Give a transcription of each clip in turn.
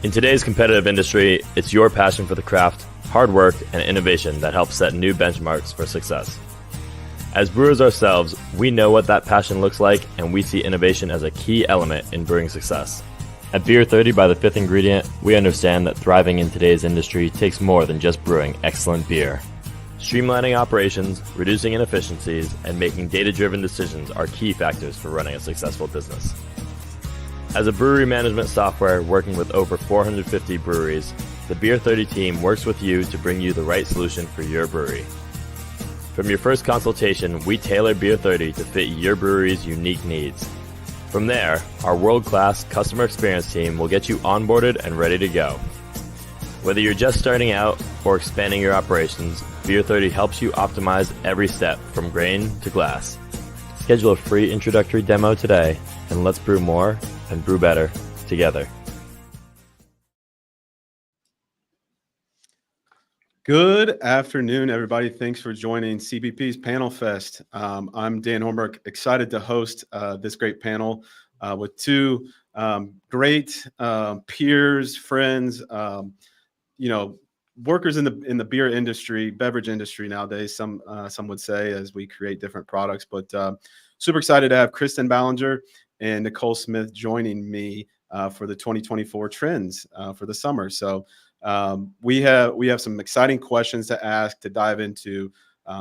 In today's competitive industry, it's your passion for the craft, hard work, and innovation that helps set new benchmarks for success. As brewers ourselves, we know what that passion looks like, and we see innovation as a key element in brewing success. At Beer 30 by the Fifth Ingredient, we understand that thriving in today's industry takes more than just brewing excellent beer. Streamlining operations, reducing inefficiencies, and making data-driven decisions are key factors for running a successful business. As a brewery management software working with over 450 breweries, the Beer 30 team works with you to bring you the right solution for your brewery. From your first consultation, we tailor Beer 30 to fit your brewery's unique needs. From there, our world-class customer experience team will get you onboarded and ready to go. Whether you're just starting out or expanding your operations, Beer 30 helps you optimize every step from grain to glass. Schedule a free introductory demo today, and let's brew more and brew better together. Good afternoon, everybody. Thanks for joining CBP's Panel Fest. I'm Dan Hornberg, excited to host this great panel with two great peers, friends, workers in the beer industry, beverage industry nowadays. Some would say, as we create different products. But super excited to have Kristen Ballinger and Nicole Smith joining me for the 2024 trends for the summer. So we have some exciting questions to ask, to dive into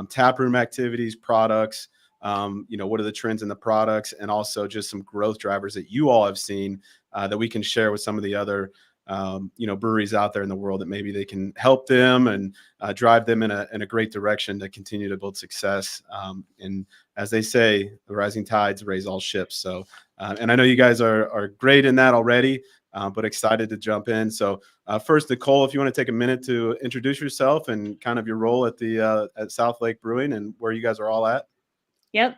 taproom activities, products. What are the trends in the products, and also just some growth drivers that you all have seen that we can share with some of the other breweries out there in the world, that maybe they can help them and drive them in a great direction to continue to build success. And as they say, the rising tides raise all ships. So, and I know you guys are great in that already, but excited to jump in. So first, Nicole, if you want to take a minute to introduce yourself and kind of your role at South Lake Brewing and where you guys are all at. Yep.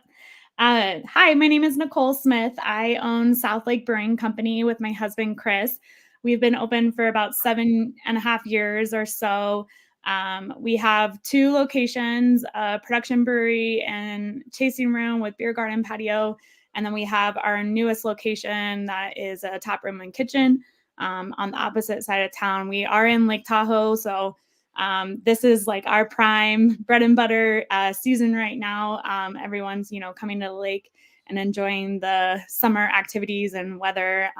Hi, my name is Nicole Smith. I own South Lake Brewing Company with my husband, Chris. We've been open for about 7.5 years or so. We have 2 locations, a production brewery and tasting room with beer garden patio. And then we have our newest location that is a tap room and kitchen on the opposite side of town. We are in Lake Tahoe, so this is like our prime bread and butter season right now. Everyone's, coming to the lake and enjoying the summer activities and weather.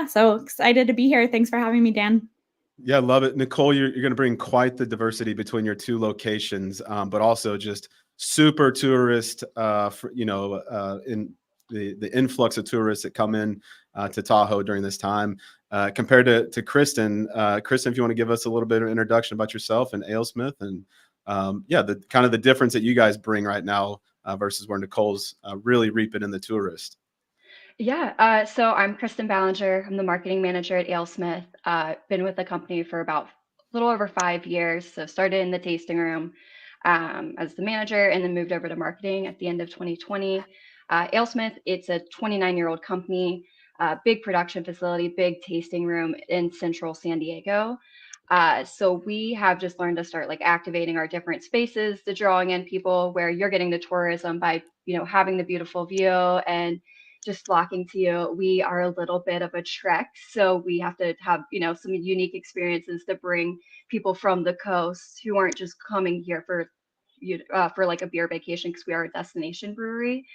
So excited to be here. Thanks for having me, Dan. Yeah, love it. Nicole, you're going to bring quite the diversity between your 2 locations, but also just super tourist, in the influx of tourists that come in to Tahoe during this time, compared to Kristen. Kristen, if you want to give us a little bit of introduction about yourself and AleSmith, and the kind of the difference that you guys bring right now versus where Nicole's really reaping in the tourist. Yeah, so I'm Kristen Ballinger. I'm the marketing manager at AleSmith. Been with the company for about a little over 5 years. So started in the tasting room as the manager, and then moved over to marketing at the end of 2020. AleSmith, it's a 29-year-old company, big production facility, big tasting room in central San Diego. So we have just learned to start activating our different spaces, to drawing in people where you're getting the tourism by, having the beautiful view and just flocking to you. We are a little bit of a trek, so we have to have, some unique experiences to bring people from the coast who aren't just coming here for a beer vacation, because we are a destination brewery,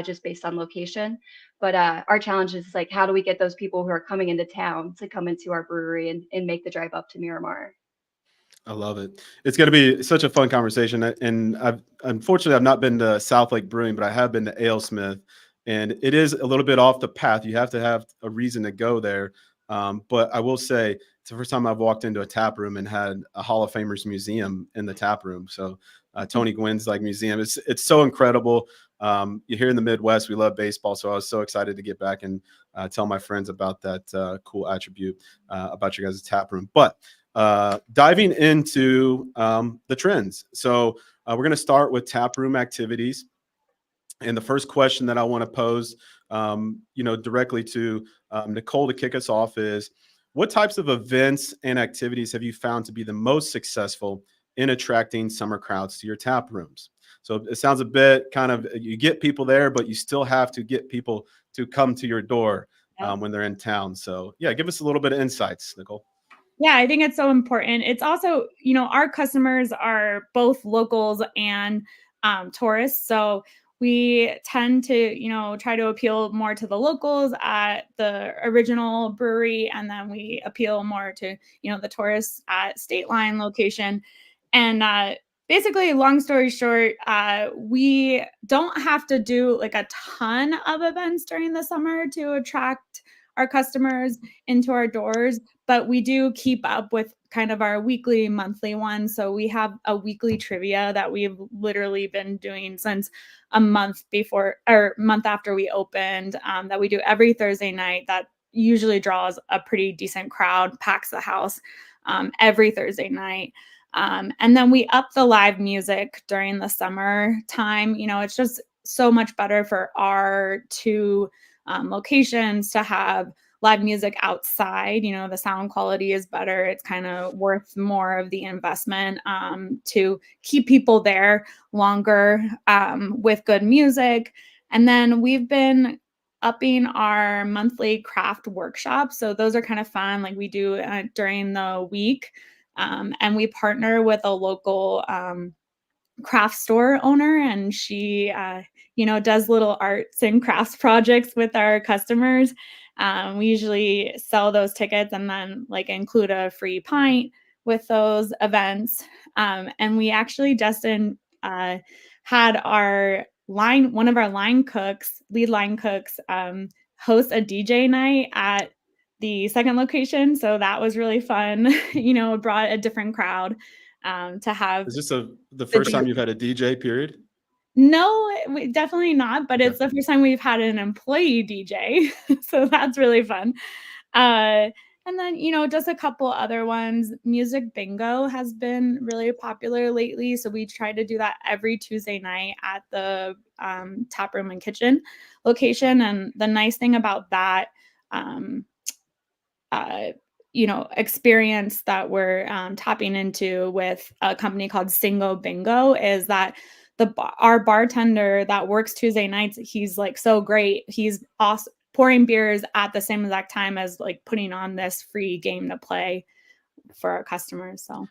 just based on location. But our challenge is how do we get those people who are coming into town to come into our brewery and make the drive up to Miramar? I love it. It's going to be such a fun conversation. And unfortunately, I've not been to South Lake Brewing, but I have been to AleSmith. And it is a little bit off the path. You have to have a reason to go there. But I will say, it's the first time I've walked into a tap room and had a Hall of Famers museum in the tap room. So Tony Gwynn's museum, it's so incredible. You here in the Midwest, we love baseball. So I was so excited to get back and tell my friends about that cool attribute about your guys' tap room. But diving into the trends. So we're going to start with taproom activities. And the first question that I want to pose, directly to Nicole to kick us off is, what types of events and activities have you found to be the most successful in attracting summer crowds to your tap rooms? So it sounds a bit kind of, you get people there, but you still have to get people to come to your door. when they're in town. So yeah, give us a little bit of insights, Nicole. Yeah, I think it's so important. It's also, our customers are both locals and tourists. So we tend to, try to appeal more to the locals at the original brewery. And then we appeal more to, the tourists at State Line location. And basically, long story short, we don't have to do like a ton of events during the summer to attract our customers into our doors, but we do keep up with kind of our weekly, monthly ones. So we have a weekly trivia that we've literally been doing since a month before or month after we opened, that we do every Thursday night. That usually draws a pretty decent crowd, packs the house every Thursday night. And then we up the live music during the summer time. It's just so much better for our two locations to have live music outside. The sound quality is better. It's kind of worth more of the investment to keep people there longer with good music. And then we've been upping our monthly craft workshops. So those are kind of fun. Like we do during the week. And we partner with a local craft store owner, and she does little arts and crafts projects with our customers. We usually sell those tickets and then like include a free pint with those events. And we actually just had our one of our lead line cooks host a DJ night at the second location. So that was really fun. It brought a different crowd to have. Is this the first time you've had a DJ, period? No, definitely not. But it's Okay. the first time we've had an employee DJ. So that's really fun. And then, just a couple other ones. Music bingo has been really popular lately. So we try to do that every Tuesday night at the Taproom and Kitchen location. And the nice thing about that, experience that we're tapping into with a company called Singo Bingo is that our bartender that works Tuesday nights, he's like so great. He's awesome, pouring beers at the same exact time as like putting on this free game to play for our customers. So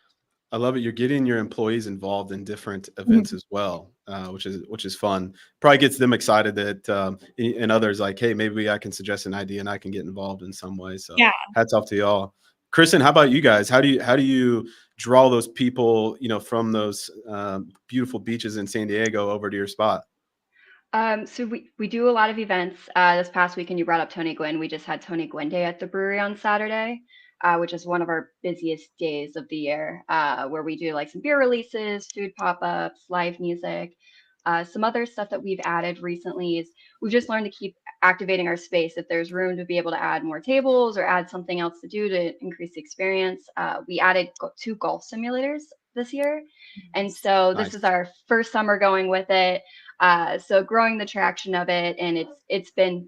I love it. You're getting your employees involved in different events as well, which is fun. Probably gets them excited that and others like, hey, maybe I can suggest an idea and I can get involved in some way. So yeah. hats off to y'all. Kristen, how about you guys? How do you draw those people, from those beautiful beaches in San Diego over to your spot? So we do a lot of events. This past weekend, you brought up Tony Gwynn. We just had Tony Gwynn Day at the brewery on Saturday, which is one of our busiest days of the year, where we do like some beer releases, food pop-ups, live music. Some other stuff that we've added recently is we've just learned to keep activating our space. If there's room to be able to add more tables or add something else to do to increase the experience, we added 2 golf simulators this year. And so this is our first summer going with it. So growing the traction of it, and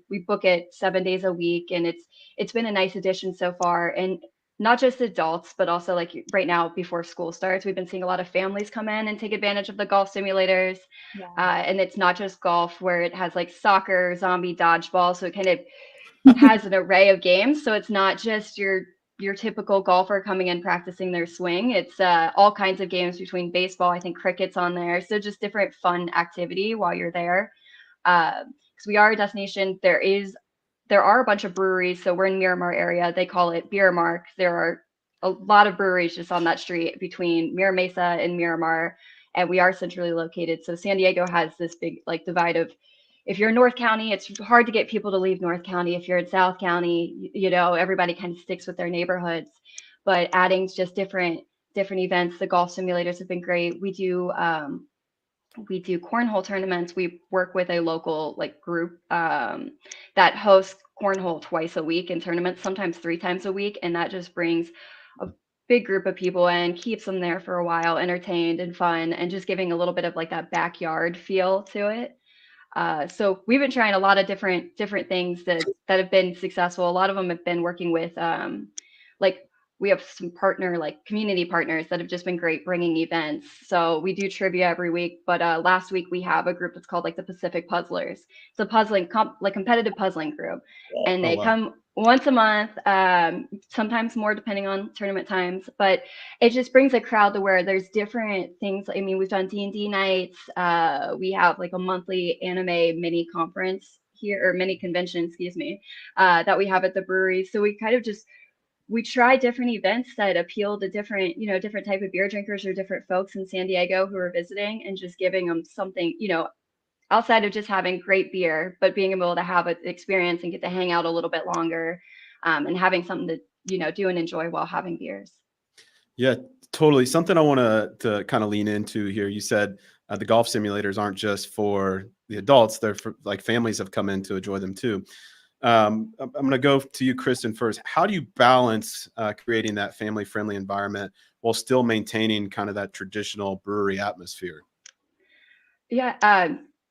we book it 7 days a week, and it's been a nice addition so far. And not just adults, but also like right now before school starts, we've been seeing a lot of families come in and take advantage of the golf simulators. Yeah. And it's not just golf where it has like soccer, zombie, dodgeball. So it kind of has an array of games. So it's not just your typical golfer coming in practicing their swing. It's all kinds of games between baseball, I think cricket's on there. So just different fun activity while you're there. Because we are a destination, there are a bunch of breweries. So we're in Miramar area. They call it Beer Mark. There are a lot of breweries just on that street between Mira Mesa and Miramar. And we are centrally located. So San Diego has this big like divide of, if you're in North County, it's hard to get people to leave North County. If you're in South County, everybody kind of sticks with their neighborhoods. But adding just different events, the golf simulators have been great. We do cornhole tournaments. We work with a local like group that hosts cornhole twice a week in tournaments, sometimes 3 times a week, and that just brings a big group of people in, keeps them there for a while, entertained and fun, and just giving a little bit of like that backyard feel to it. So we've been trying a lot of different things that have been successful. A lot of them have been working with like we have some community partners that have just been great bringing events. So we do trivia every week, but last week we have a group that's called like the Pacific Puzzlers. It's a competitive puzzling group, and they come once a month, sometimes more depending on tournament times, but it just brings a crowd to where there's different things. I mean, we've done D&D nights. We have like a monthly anime mini conference here, or mini convention, excuse me, that we have at the brewery. So we kind of we try different events that appeal to different type of beer drinkers or different folks in San Diego who are visiting, and just giving them something, outside of just having great beer, but being able to have an experience and get to hang out a little bit longer, and having something to, do and enjoy while having beers. Yeah, totally. Something I want to kind of lean into here. You said the golf simulators aren't just for the adults; they're for like families have come in to enjoy them too. I'm going to go to you, Kristen, first. How do you balance creating that family-friendly environment while still maintaining kind of that traditional brewery atmosphere? Yeah,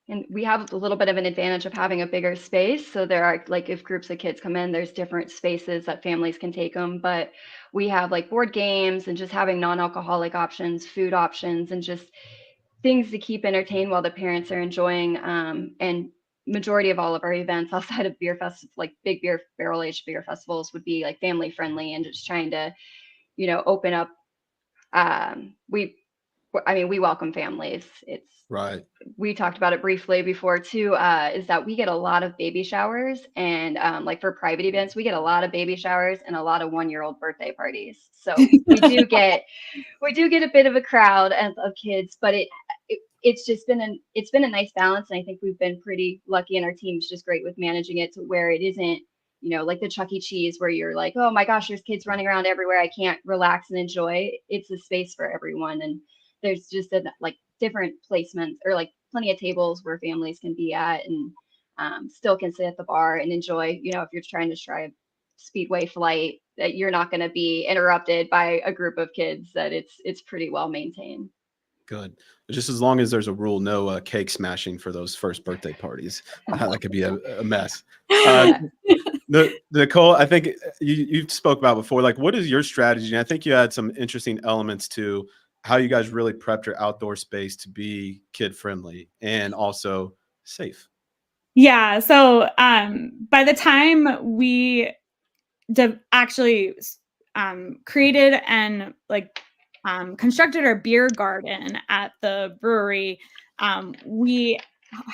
and we have a little bit of an advantage of having a bigger space. So there are, like, if groups of kids come in, there's different spaces that families can take them. But we have like board games and just having non-alcoholic options, food options, and just things to keep entertained while the parents are enjoying. And majority of all of our events outside of beer fest, like big beer barrel aged beer festivals, would be like family friendly and just trying to, open up. We welcome families. Right. We talked about it briefly before too, is that we get a lot of baby showers, and like for private events, we get a lot of baby showers and a lot of 1-year-old birthday parties. So we do get a bit of a crowd of kids, but it's been a nice balance. And I think we've been pretty lucky, and our team's just great with managing it to where it isn't, like the Chuck E. Cheese where you're like, oh my gosh, there's kids running around everywhere, I can't relax and enjoy. It's a space for everyone. And there's just like different placements, or like plenty of tables where families can be at, and still can sit at the bar and enjoy, if you're trying to try a speedway flight, that you're not going to be interrupted by a group of kids, that it's pretty well maintained. Good. Just as long as there's a rule, no cake smashing for those first birthday parties. That could be a mess. Nicole, I think you spoke about before, like, what is your strategy? And I think you had some interesting elements to how you guys really prepped your outdoor space to be kid friendly and also safe. Yeah. So by the time we actually created and constructed our beer garden at the brewery, we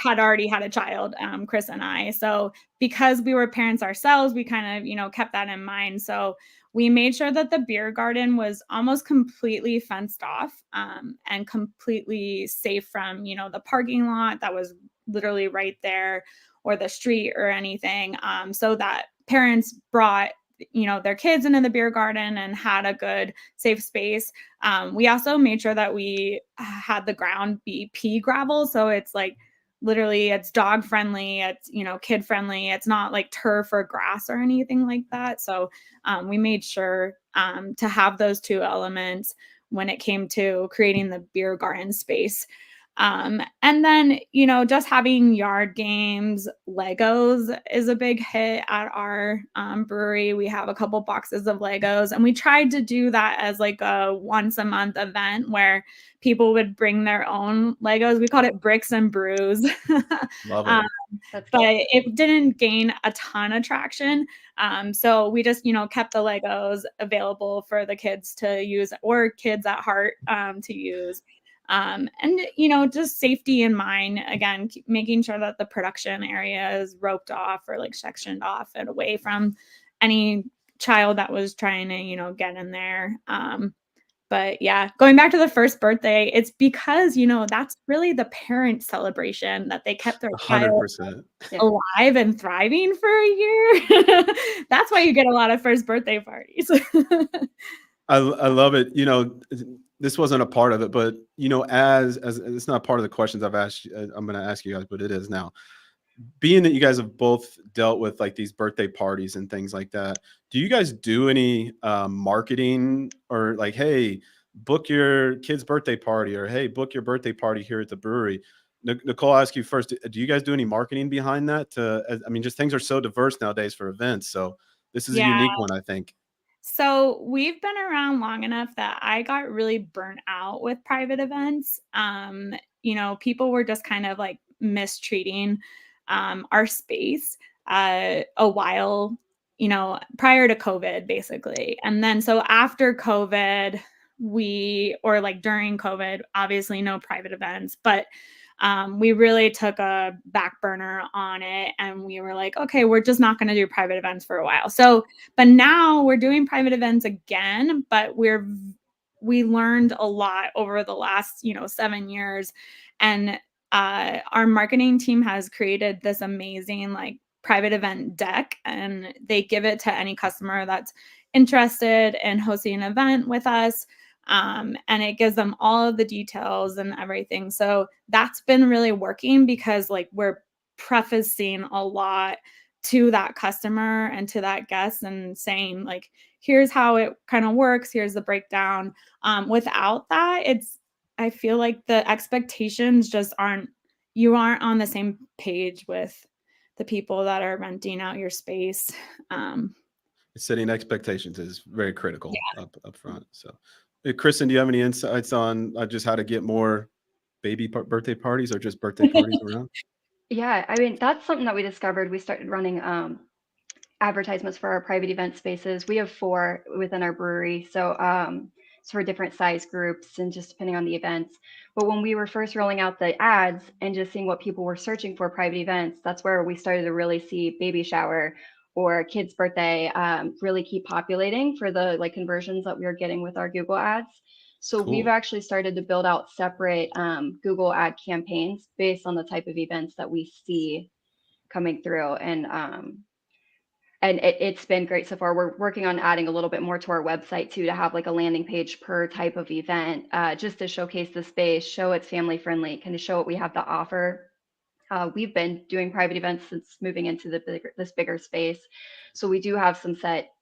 had already had a child, Chris and I. So because we were parents ourselves, we kind of, kept that in mind. So we made sure that the beer garden was almost completely fenced off, and completely safe from, the parking lot that was literally right there, or the street or anything, so that parents brought their kids into the beer garden and had a good safe space. We also made sure that we had the ground be pea gravel, so it's like literally it's dog friendly, it's kid friendly, it's not like turf or grass or anything like that. So we made sure to have those two elements when it came to creating the beer garden space. And then, just having yard games, Legos is a big hit at our brewery. We have a couple boxes of Legos, and we tried to do that as like a once a month event where people would bring their own Legos. We called it Bricks and Brews. Love it. But it didn't gain a ton of traction. So we just, kept the Legos available for the kids to use, or kids at heart to use. And, just safety in mind, again, making sure that the production area is roped off or like sectioned off and away from any child that was trying to, get in there. But yeah, going back to the first birthday, it's because, that's really the parent celebration, that they kept their 100% alive and thriving for a year. That's why you get a lot of first birthday parties. I love it. This wasn't a part of it, but as it's not part of the questions I've asked, I'm going to ask you guys, but it is now. Being that you guys have both dealt with like these birthday parties and things like that, do you guys do any marketing, or like, hey, book your kid's birthday party, or hey, book your birthday party here at the brewery? Nicole, I'll ask you first. Do you guys do any marketing behind that? Just things are so diverse nowadays for events. So this is a unique one, I think. So we've been around long enough that I got really burnt out with private events. People were just kind of like mistreating our space a while, prior to COVID, basically. And then so after COVID, or like during COVID, obviously no private events, but we really took a back burner on it, and we were like, okay, we're just not going to do private events for a while. So, but now we're doing private events again, but we learned a lot over the last 7 years, and our marketing team has created this amazing like private event deck, and they give it to any customer that's interested in hosting an event with us. And it gives them all of the details and everything. So that's been really working, because like we're prefacing a lot to that customer and to that guest, and saying like, here's how it kind of works, here's the breakdown. Without that, I feel like the expectations just you aren't on the same page with the people that are renting out your space. Setting expectations is very critical Yeah. up front. So, hey, Kristen, do you have any insights on just how to get more birthday parties, or just birthday parties around? Yeah, I mean, that's something that we discovered. We started running advertisements for our private event spaces. We have 4 within our brewery, so it's for different size groups and just depending on the events. But when we were first rolling out the ads and just seeing what people were searching for private events, that's where we started to really see baby shower or kid's birthday really keep populating for the like conversions that we were getting with our Google ads. So we've Cool. actually started to build out separate Google ad campaigns based on the type of events that we see coming through. And it's been great so far. We're working on adding a little bit more to our website too, to have like a landing page per type of event, just to showcase the space, show it's family friendly, kind of show what we have to offer. We've been doing private events since moving into this bigger space. So we do have some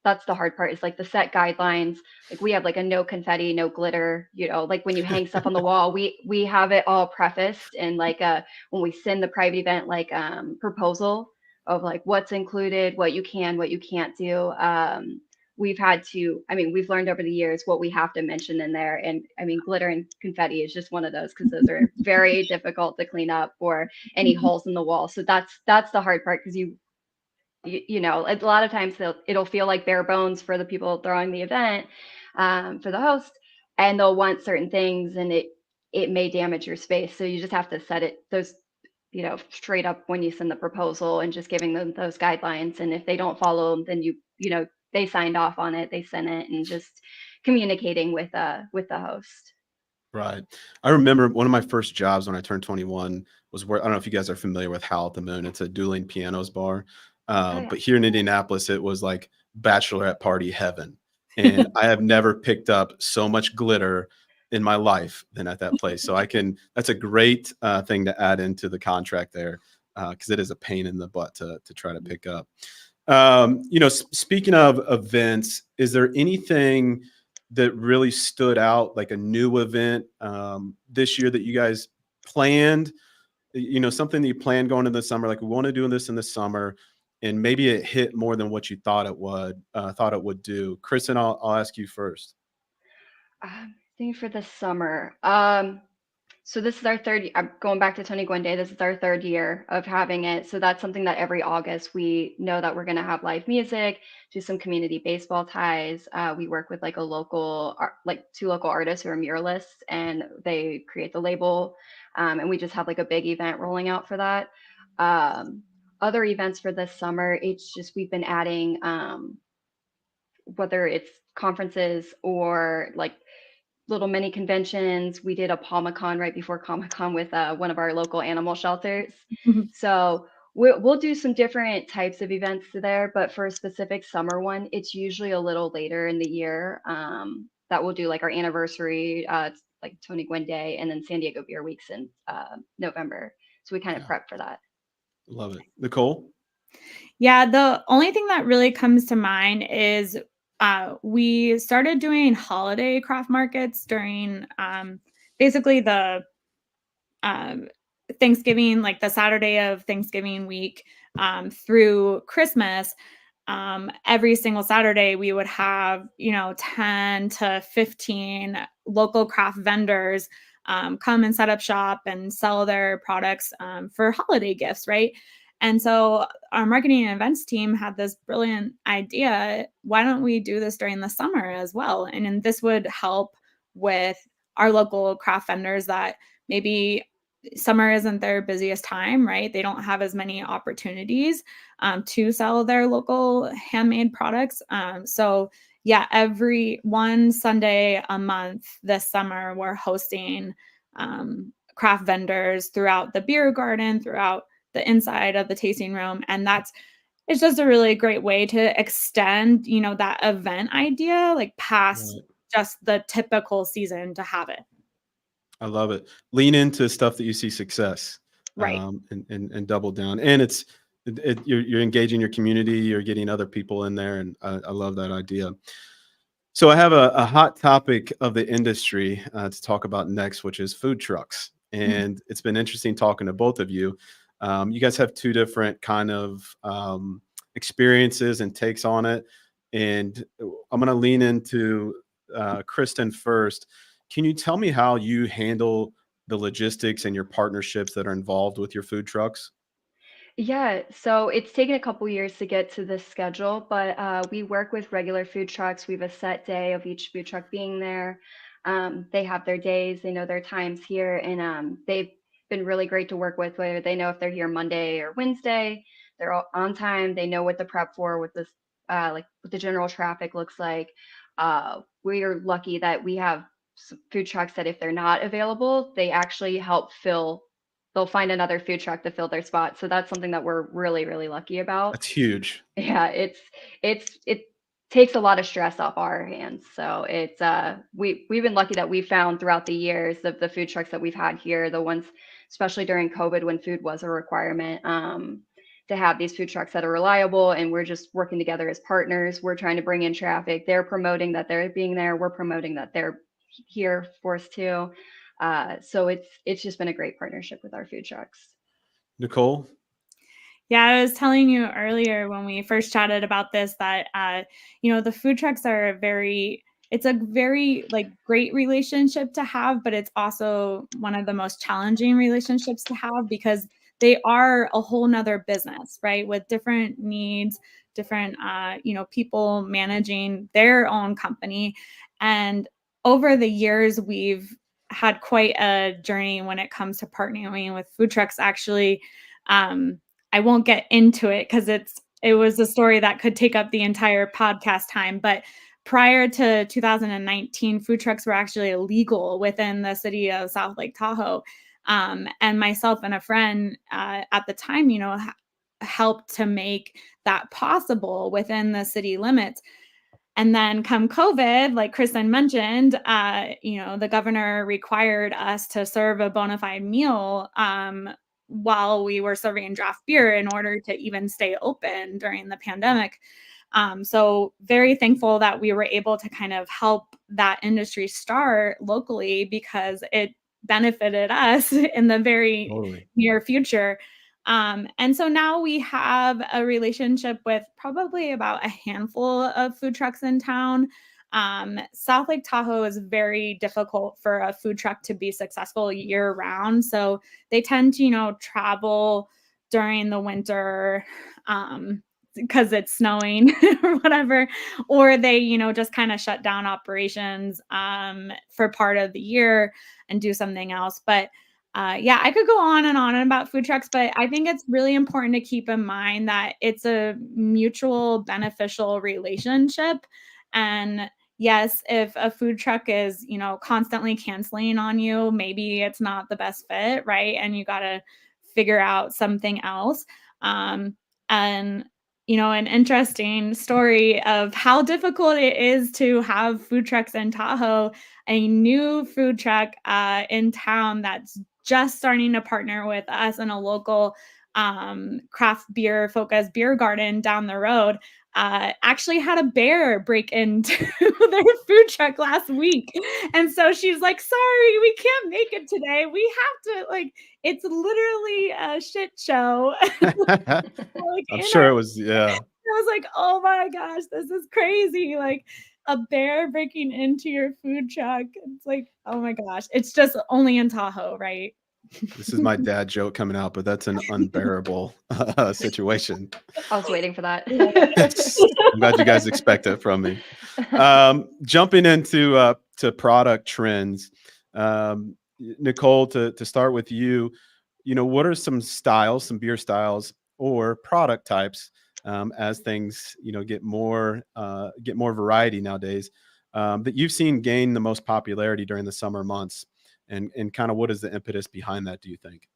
that's the hard part, is like the set guidelines. Like we have like a no confetti, no glitter, like when you hang stuff on the wall, we have it all prefaced, and like when we send the private event, like proposal of like what's included, what you can, what you can't do. We've learned over the years what we have to mention in there. And I mean, glitter and confetti is just one of those, because those are very difficult to clean up, or any holes in the wall. So that's the hard part, because a lot of times it'll feel like bare bones for the people throwing the event, for the host, and they'll want certain things, and it may damage your space. So you just have to set those straight up when you send the proposal, and just giving them those guidelines. And if they don't follow them, then they signed off on it, they sent it, and just communicating with the host. Right. I remember one of my first jobs when I turned 21 was where, I don't know if you guys are familiar with Howl at the Moon. It's a dueling pianos bar. Oh yeah. But here in Indianapolis, it was like bachelorette party heaven. And I have never picked up so much glitter in my life than at that place. So that's a great thing to add into the contract there, because it is a pain in the butt to try to pick up. Speaking of events, is there anything that really stood out, like a new event this year that you guys planned, something that you planned going into the summer, like we want to do this in the summer, and maybe it hit more than what you thought it would do? Kristen, I'll ask you first. Thing for the summer. So this is our third. I'm going back to Tony Gwynn Day. This is our 3rd year of having it. So that's something that every August we know that we're going to have live music, do some community baseball ties. We work with like 2 local artists who are muralists, and they create the label. And we just have like a big event rolling out for that. Other events for this summer, it's just we've been adding, whether it's conferences or like little mini conventions. We did a Palmacon right before Comic-Con with one of our local animal shelters. So we'll do some different types of events there, but for a specific summer one, it's usually a little later in the year, that we'll do like our anniversary, like Tony Gwynn Day, and then San Diego Beer Weeks in November. So we kind of prep for that. Love it. Nicole? Yeah, the only thing that really comes to mind is we started doing holiday craft markets during basically the Thanksgiving, like the Saturday of Thanksgiving week, through Christmas. every single Saturday we would have, 10 to 15 local craft vendors come and set up shop and sell their products for holiday gifts, right? And so our marketing and events team had this brilliant idea. Why don't we do this during the summer as well? And this would help with our local craft vendors that maybe summer isn't their busiest time, right? They don't have as many opportunities to sell their local handmade products. So yeah, every one Sunday a month this summer, we're hosting craft vendors throughout the beer garden, throughout the inside of the tasting room. And it's just a really great way to extend, that event idea, like past just the typical season to have it. I love it. Lean into stuff that you see success, Right. and double down. And you're engaging your community. You're getting other people in there, and I love that idea. So I have a hot topic of the industry to talk about next, which is food trucks. And it's been interesting talking to both of you. You guys have two different kind of experiences and takes on it. And I'm going to lean into Kristen first. Can you tell me how you handle the logistics and your partnerships that are involved with your food trucks? Yeah, so it's taken a couple years to get to this schedule, but we work with regular food trucks. We have a set day of each food truck being there. They have their days, they know their times here, and they've been really great to work with. Whether they know if they're here Monday or Wednesday, they're all on time. They know what to prep for, what this like what the general traffic looks like. We are lucky that we have some food trucks that if they're not available, they actually help fill. They'll find another food truck to fill their spot. So that's something that we're really, really lucky about. That's huge. Yeah, it takes a lot of stress off our hands. So it's we've been lucky that we found throughout the years of the food trucks that we've had here, the ones especially during COVID when food was a requirement, to have these food trucks that are reliable, and we're just working together as partners. We're trying to bring in traffic. They're promoting that they're being there. We're promoting that they're here for us too. So it's just been a great partnership with our food trucks. Nicole? Yeah, I was telling you earlier when we first chatted about this that the food trucks are it's a very like great relationship to have, but it's also one of the most challenging relationships to have because they are a whole nother business, right? With different needs, different people managing their own company. And over the years, we've had quite a journey when it comes to partnering with food trucks. Actually, I won't get into it because it was a story that could take up the entire podcast time. But prior to 2019, food trucks were actually illegal within the city of South Lake Tahoe. And myself and a friend at the time, helped to make that possible within the city limits. And then come COVID, like Kristen mentioned, the governor required us to serve a bona fide meal while we were serving draft beer in order to even stay open during the pandemic. So very thankful that we were able to kind of help that industry start locally because it benefited us in the very near future. And so now we have a relationship with probably about a handful of food trucks in town. South Lake Tahoe is very difficult for a food truck to be successful year round. So they tend to, travel during the winter because it's snowing or whatever, or they, just kind of shut down operations for part of the year and do something else. But yeah, I could go on and on about food trucks, but I think it's really important to keep in mind that it's a mutual beneficial relationship. And yes, if a food truck is, constantly canceling on you, maybe it's not the best fit, right? And you got to figure out something else. And an interesting story of how difficult it is to have food trucks in Tahoe. A new food truck in town that's just starting to partner with us in a local craft beer focused beer garden down the road actually had a bear break into their food truck last week. And so she's like, sorry, we can't make it today. We have to it's literally a shit show. I'm sure it was, yeah. was like, oh my gosh, this is crazy. Like a bear breaking into your food truck. It's like, oh my gosh. It's just only in Tahoe, right? This is my dad joke coming out, but that's an unbearable situation. I was waiting for that. I'm glad you guys expect it from me. Jumping into to product trends, Nicole, to start with you, what are some styles, some beer styles or product types as things get more variety nowadays that you've seen gain the most popularity during the summer months, and kind of what is the impetus behind that, do you think?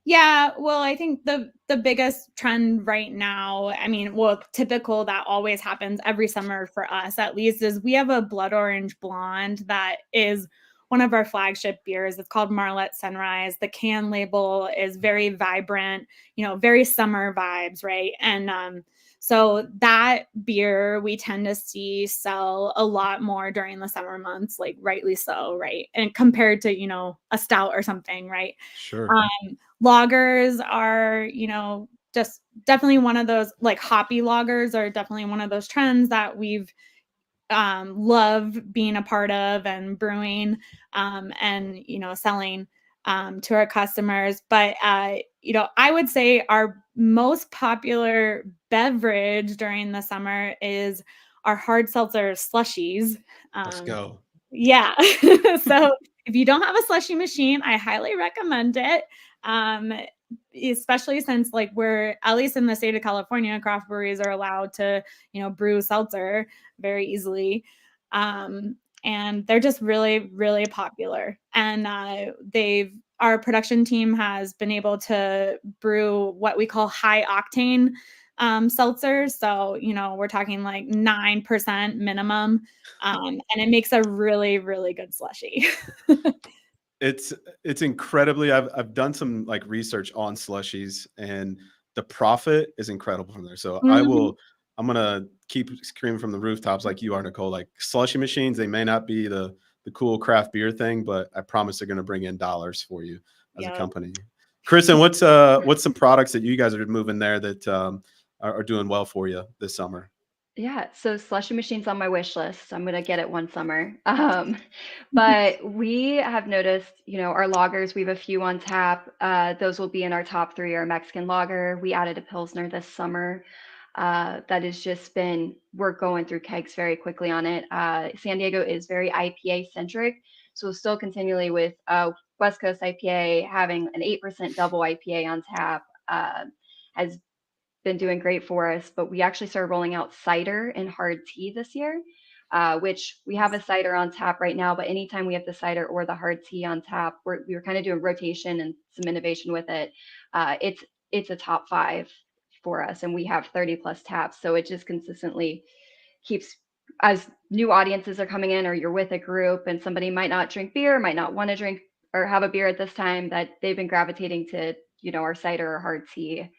Yeah, well, I think the biggest trend right now, I mean, well, typical that always happens every summer for us at least, is we have a blood orange blonde that is one of our flagship beers. It's called Marlette Sunrise. The can label is very vibrant, very summer vibes, right? And so that beer we tend to see sell a lot more during the summer months, like rightly so, right? And compared to, a stout or something, right? Sure. Lagers are, just definitely one of those, like hoppy lagers are definitely one of those trends that we've love being a part of and brewing and selling to our customers. But I would say our most popular beverage during the summer is our hard seltzer slushies. Let's go. Yeah. So if you don't have a slushy machine, I highly recommend it. Um, Especially since like we're, at least in the state of California, craft breweries are allowed to, brew seltzer very easily. And they're just really, really popular. And our production team has been able to brew what we call high octane seltzers. So, we're talking like 9% minimum. And it makes a really, really good slushy. It's incredibly, I've done some like research on slushies, and the profit is incredible from there. So Mhm. I'm gonna keep screaming from the rooftops like you are, Nicole. Like slushy machines, they may not be the cool craft beer thing, but I promise they're gonna bring in dollars for you as a Yeah. company. Kristen, what's some products that you guys are moving there that are doing well for you this summer? Yeah, so slushy machines on my wish list. I'm gonna get it one summer. But we have noticed, our lagers, we have a few on tap. Those will be in our top three. Our Mexican lager. We added a Pilsner this summer. That has just been, we're going through kegs very quickly on it. San Diego is very IPA centric. So still continually with West Coast IPA, having an 8% double IPA on tap has been doing great for us, but we actually started rolling out cider and hard tea this year, which we have a cider on tap right now, but anytime we have the cider or the hard tea on tap, we're kind of doing rotation and some innovation with it. It's a top five for us, and we have 30 plus taps. So it just consistently keeps, as new audiences are coming in, or you're with a group and somebody might not drink beer, might not want to drink or have a beer at this time, that they've been gravitating to, our cider or hard tea.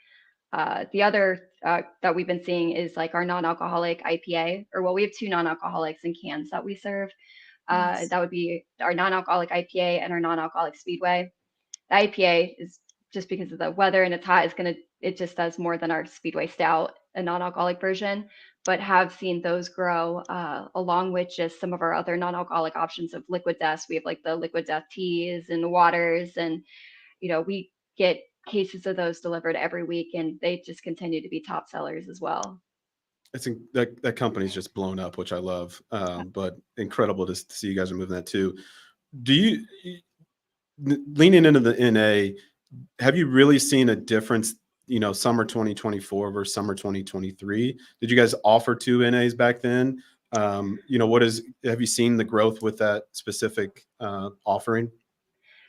The other that we've been seeing is like our non-alcoholic IPA, or well, we have two non-alcoholics in cans that we serve. Nice. That would be our non-alcoholic IPA and our non-alcoholic Speedway. The IPA is just because of the weather and it's hot, it just does more than our Speedway Stout, a non-alcoholic version. But have seen those grow along with just some of our other non-alcoholic options of liquid death. We have like the liquid death teas and waters, and we get cases of those delivered every week, and they just continue to be top sellers as well. That company's just blown up, which I love. But incredible to see you guys are moving that too. Do you leaning into the NA? Have you really seen a difference? Summer 2024 versus summer 2023. Did you guys offer two NAs back then? Have you seen the growth with that specific offering?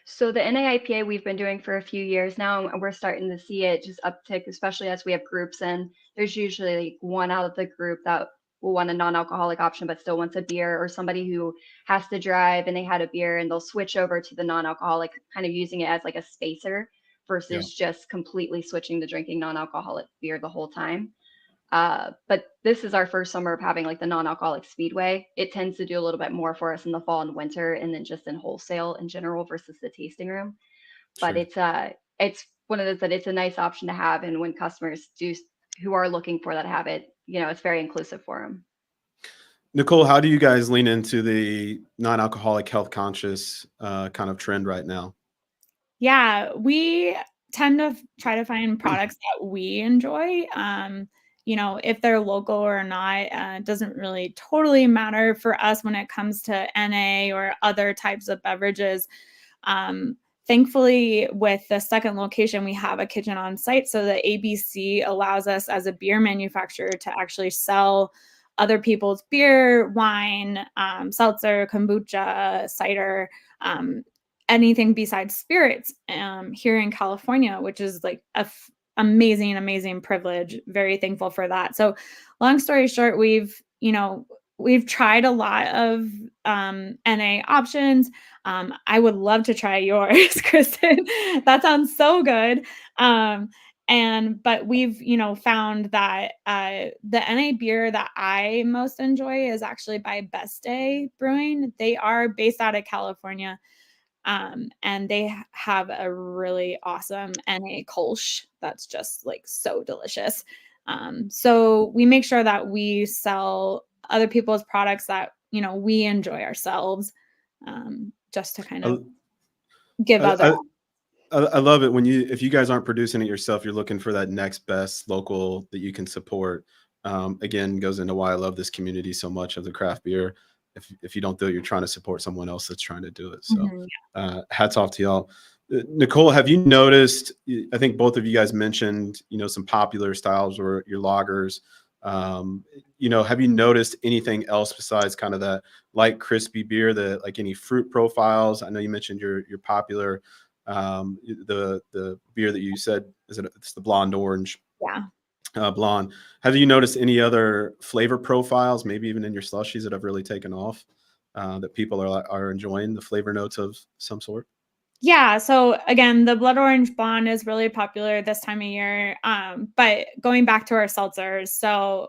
So the NAIPA we've been doing for a few years now, and we're starting to see it just uptick, especially as we have groups in. There's usually like one out of the group that will want a non-alcoholic option but still wants a beer, or somebody who has to drive and they had a beer and they'll switch over to the non-alcoholic, kind of using it as like a spacer Yeah. versus just completely switching to drinking non-alcoholic beer the whole time. But this is our first summer of having like the non-alcoholic Speedway. It tends to do a little bit more for us in the fall and winter, and then just in wholesale in general versus the tasting room. But Sure. it's one of those that it's a nice option to have, and when customers do who are looking for that habit, it's very inclusive for them. Nicole, how do you guys lean into the non-alcoholic, health conscious kind of trend right now? Yeah, we tend to try to find products that we enjoy. If they're local or not, doesn't really totally matter for us when it comes to NA or other types of beverages. Thankfully, with the second location, we have a kitchen on site. So the ABC allows us as a beer manufacturer to actually sell other people's beer, wine, seltzer, kombucha, cider, anything besides spirits here in California, which is like amazing privilege. Very thankful for that. So long story short, we've tried a lot of NA options. I would love to try yours, Kristen. That sounds so good. But we've, found that the NA beer that I most enjoy is actually by Best Day Brewing. They are based out of California. And they have a really awesome NA Kolsch that's just like so delicious. So we make sure that we sell other people's products that, we enjoy ourselves, just to kind of give other. I love it when if you guys aren't producing it yourself, you're looking for that next best local that you can support. Again, goes into why I love this community so much of the craft beer. If you don't do it, you're trying to support someone else that's trying to do it. So hats off to y'all. Nicole, have you noticed, I think both of you guys mentioned, some popular styles or your lagers. Have you noticed anything else besides kind of that light, crispy beer, like any fruit profiles? I know you mentioned your popular, the beer that you said, it's the blonde orange. Yeah. Blonde. Have you noticed any other flavor profiles, maybe even in your slushies, that have really taken off, that people are enjoying the flavor notes of some sort? Yeah. So again, the blood orange blonde is really popular this time of year. But going back to our seltzers, so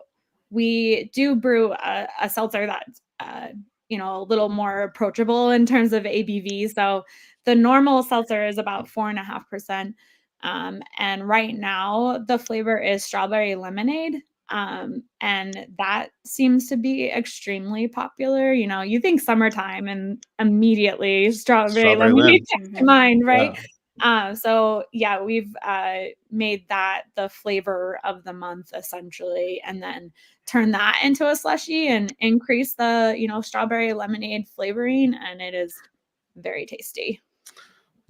we do brew a seltzer that's a little more approachable in terms of ABV. So the normal seltzer is about 4.5%. And right now the flavor is strawberry lemonade. And that seems to be extremely popular. You think summertime and immediately strawberry lemonade comes to mind, right? Yeah. We've made that the flavor of the month essentially, and then turn that into a slushie and increase the, strawberry lemonade flavoring. And it is very tasty.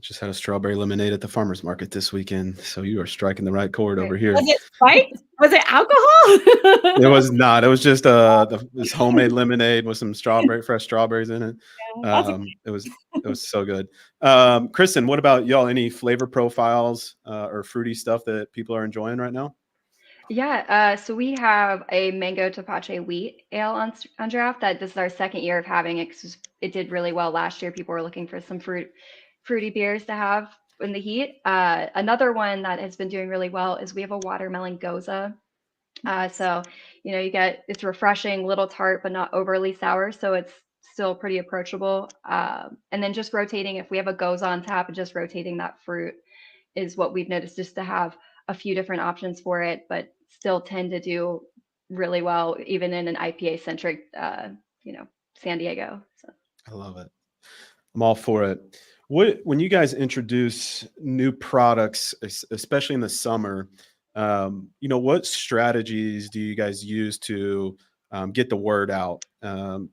Just had a strawberry lemonade at the farmer's market this weekend. So you are striking the right chord over here. Was it spiked? Was it alcohol? It was not. It was just this homemade lemonade with some fresh strawberries in it. It was so good. Kristen, what about y'all? Any flavor profiles or fruity stuff that people are enjoying right now? Yeah, so we have a mango tepache wheat ale on draft. This is our second year of having it 'cause it did really well last year. People were looking for some fruity beers to have in the heat. Another one that has been doing really well is we have a watermelon goza. So it's refreshing, little tart, but not overly sour. So it's still pretty approachable. And then just rotating, if we have a goza on tap, and just rotating that fruit is what we've noticed, just to have a few different options for it, but still tend to do really well, even in an IPA centric, San Diego. So I love it. I'm all for it. When you guys introduce new products, especially in the summer, what strategies do you guys use to get the word out?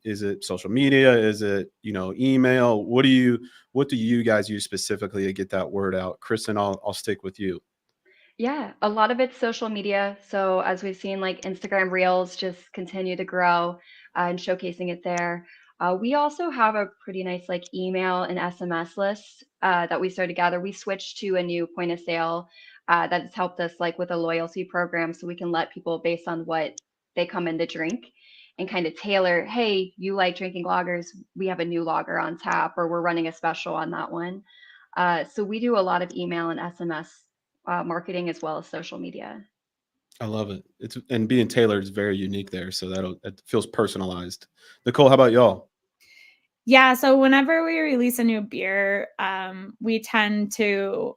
Is it social media? Is it, email? What do you guys use specifically to get that word out? Kristen, I'll stick with you. yeah, a lot of it's social media. So as we've seen, like Instagram Reels just continue to grow and showcasing it there. We also have a pretty nice like email and SMS list that we started to gather. We switched to a new point of sale that has helped us like with a loyalty program, so we can let people based on what they come in to drink and kind of tailor. Hey, you like drinking lagers? We have a new lager on tap, or we're running a special on that one. So we do a lot of email and SMS marketing as well as social media. I love it. And being tailored is very unique there. So it feels personalized. Nicole, how about y'all? Yeah. So whenever we release a new beer, we tend to,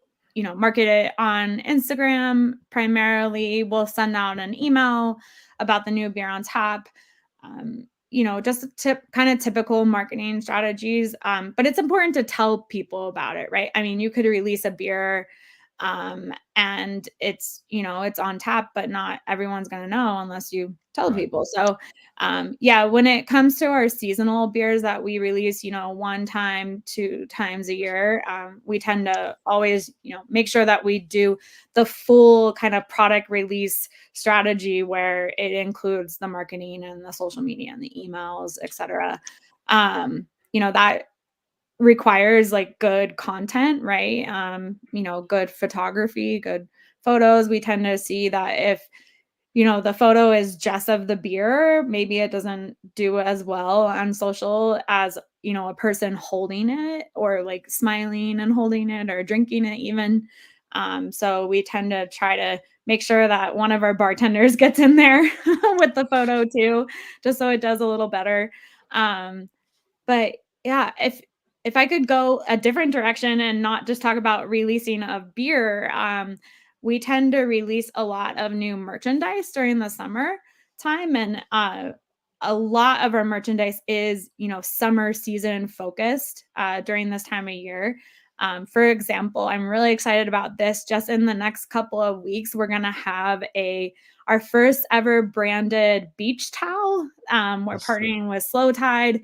market it on Instagram primarily. We'll send out an email about the new beer on tap. Just kind of typical marketing strategies. But it's important to tell people about it, right? I mean, you could release a beer and it's on tap, but not everyone's going to know unless you tell people. So when it comes to our seasonal beers that we release, 1 time, 2 times a year, we tend to always, make sure that we do the full kind of product release strategy where it includes the marketing and the social media and the emails, etc. That requires like good content, right? Good photography, good photos. We tend to see that if the photo is just of the beer, maybe it doesn't do as well on social as a person holding it or like smiling and holding it or drinking it even. So we tend to try to make sure that one of our bartenders gets in there with the photo too, just so it does a little better. But yeah, if I could go a different direction and not just talk about releasing of beer, we tend to release a lot of new merchandise during the summer time, and a lot of our merchandise is summer season focused during this time of year. For example, I'm really excited about this. Just in the next couple of weeks, we're gonna have our first ever branded beach towel. We're partnering with Slow Tide,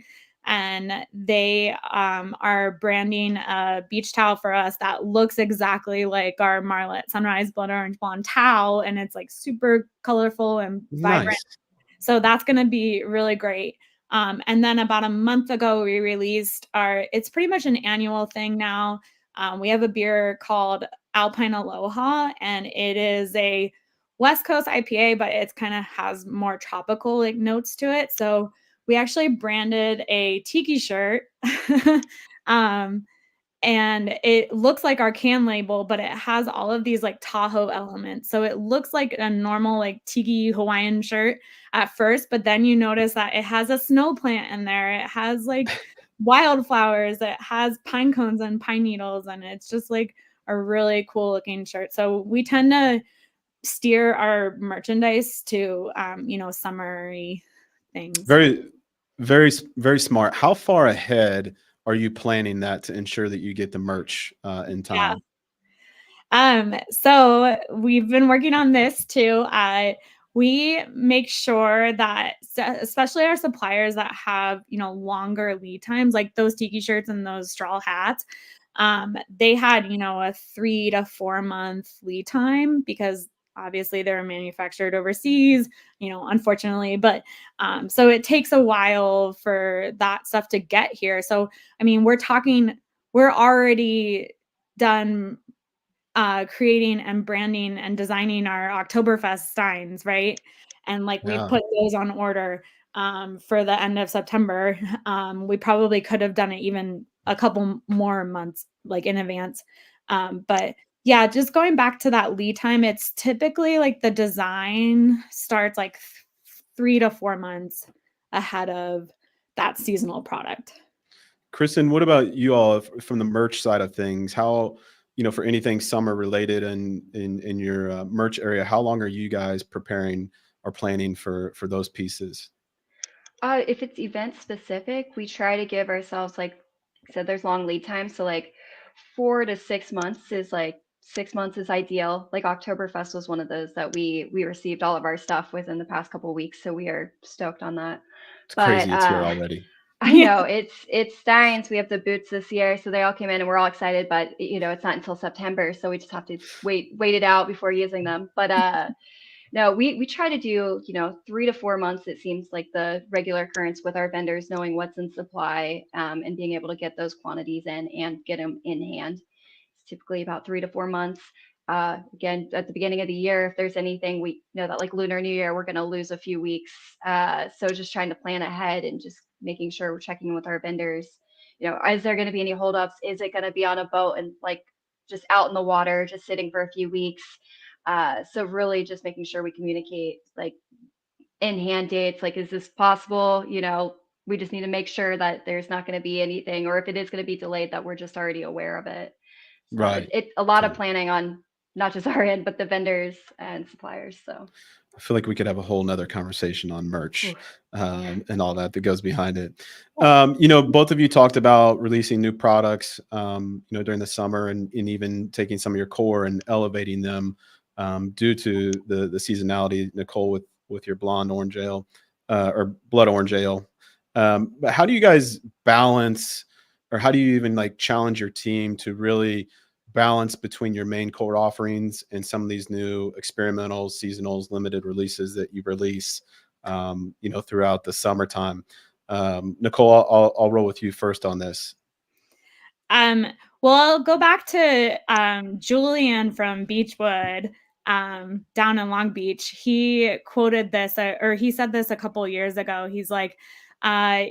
and they are branding a beach towel for us that looks exactly like our Marlet Sunrise Blood Orange Blonde towel, and it's like super colorful and vibrant. Nice. So that's going to be really great. And then about a month ago, we released it's pretty much an annual thing now. We have a beer called Alpine Aloha, and it is a West Coast IPA, but it's kind of has more tropical like notes to it. So we actually branded a tiki shirt. And it looks like our can label, but it has all of these like Tahoe elements. So it looks like a normal like tiki Hawaiian shirt at first, but then you notice that it has a snow plant in there. It has like wildflowers. It has pine cones and pine needles, and it's just like a really cool looking shirt. So we tend to steer our merchandise to summery things. Very, very, very smart. How far ahead are you planning that to ensure that you get the merch in time? So we've been working on this too. We make sure that, especially our suppliers that have, longer lead times, like those tiki shirts and those straw hats, they had, a 3 to 4 month lead time because obviously they're manufactured overseas, unfortunately, but so it takes a while for that stuff to get here. So, I mean, we're already done creating and branding and designing our Oktoberfest steins, right? And like we've put those on order for the end of September. We probably could have done it even a couple more months like in advance. But yeah, just going back to that lead time, it's typically like the design starts like 3 to 4 months ahead of that seasonal product. Kristen, what about you all from the merch side of things? How, for anything summer related and in your merch area, how long are you guys preparing or planning for those pieces? If it's event specific, we try to give ourselves, like I said, there's long lead time. So like 4 to 6 months is like 6 months is ideal. Like Oktoberfest was one of those that we received all of our stuff within the past couple of weeks. So we are stoked on that. It's But crazy. It's here already. I know it's Steins. We have the boots this year, so they all came in and we're all excited. But it's not until September, so we just have to wait it out before using them. But no, we try to do 3 to 4 months. It seems like the regular occurrence with our vendors knowing what's in supply and being able to get those quantities in and get them in hand. It's typically about 3 to 4 months. Again, at the beginning of the year, if there's anything, we know that like Lunar New Year, we're going to lose a few weeks. So just trying to plan ahead and just making sure we're checking in with our vendors. Is there going to be any holdups? Is it going to be on a boat and like just out in the water, just sitting for a few weeks? So really just making sure we communicate like in hand dates, like, is this possible? We just need to make sure that there's not going to be anything, or if it is going to be delayed, that we're just already aware of it. So Right. it's a lot of planning on not just our end, but the vendors and suppliers. So I feel like we could have a whole nother conversation on merch and all that goes behind it. Both of you talked about releasing new products, during the summer and even taking some of your core and elevating them due to the seasonality. Nicole, with your blonde orange ale or blood orange ale. But how do you guys balance, or how do you even like challenge your team to really balance between your main core offerings and some of these new experimentals, seasonals, limited releases that you release, throughout the summertime? Nicole, I'll roll with you first on this. Well, I'll go back to Julian from Beechwood down in Long Beach. He quoted this, or he said this a couple of years ago. He's like,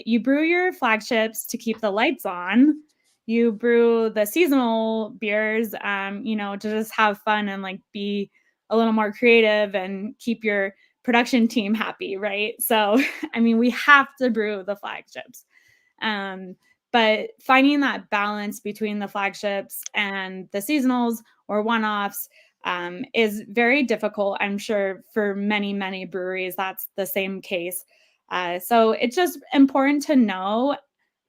you brew your flagships to keep the lights on. You brew the seasonal beers, to just have fun and like be a little more creative and keep your production team happy, right? So, I mean, we have to brew the flagships. But finding that balance between the flagships and the seasonals or one-offs is very difficult. I'm sure for many, many breweries, that's the same case. So it's just important to know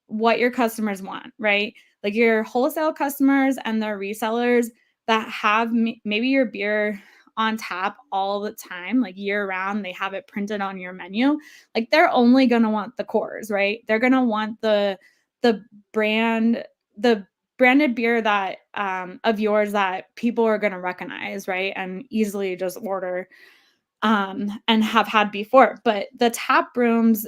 what your customers want, right? Like your wholesale customers and the resellers that have maybe your beer on tap all the time, like year round, they have it printed on your menu. Like they're only going to want the cores, right? They're going to want the brand, the branded beer that of yours that people are going to recognize, right? And easily just order and have had before. But the tap rooms,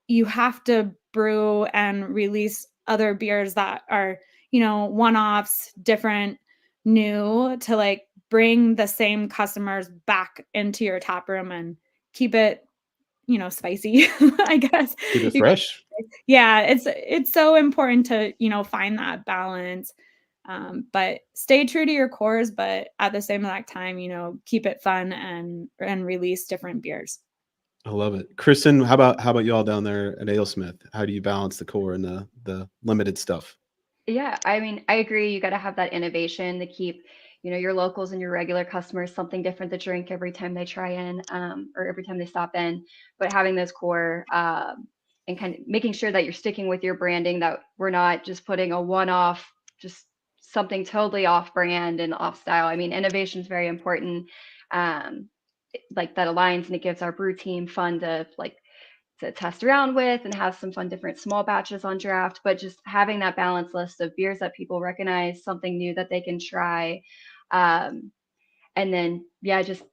you have to brew and release other beers that are, one-offs, different, new, to like bring the same customers back into your tap room and keep it, spicy, I guess. Keep it fresh. Yeah, it's so important to, find that balance. But stay true to your cores, but at the same exact time, keep it fun and release different beers. I love it. Kristen, how about y'all down there at AleSmith? How do you balance the core and the limited stuff? yeah, I mean, I agree. You got to have that innovation to keep, your locals and your regular customers something different to drink every time they try in, or every time they stop in. But having those core and kind of making sure that you're sticking with your branding, that we're not just putting a one-off, just something totally off-brand and off-style. I mean, innovation is very important. Like that aligns and it gives our brew team fun to test around with and have some fun different small batches on draft, but just having that balanced list of beers that people recognize, something new that they can try. And then, yeah, just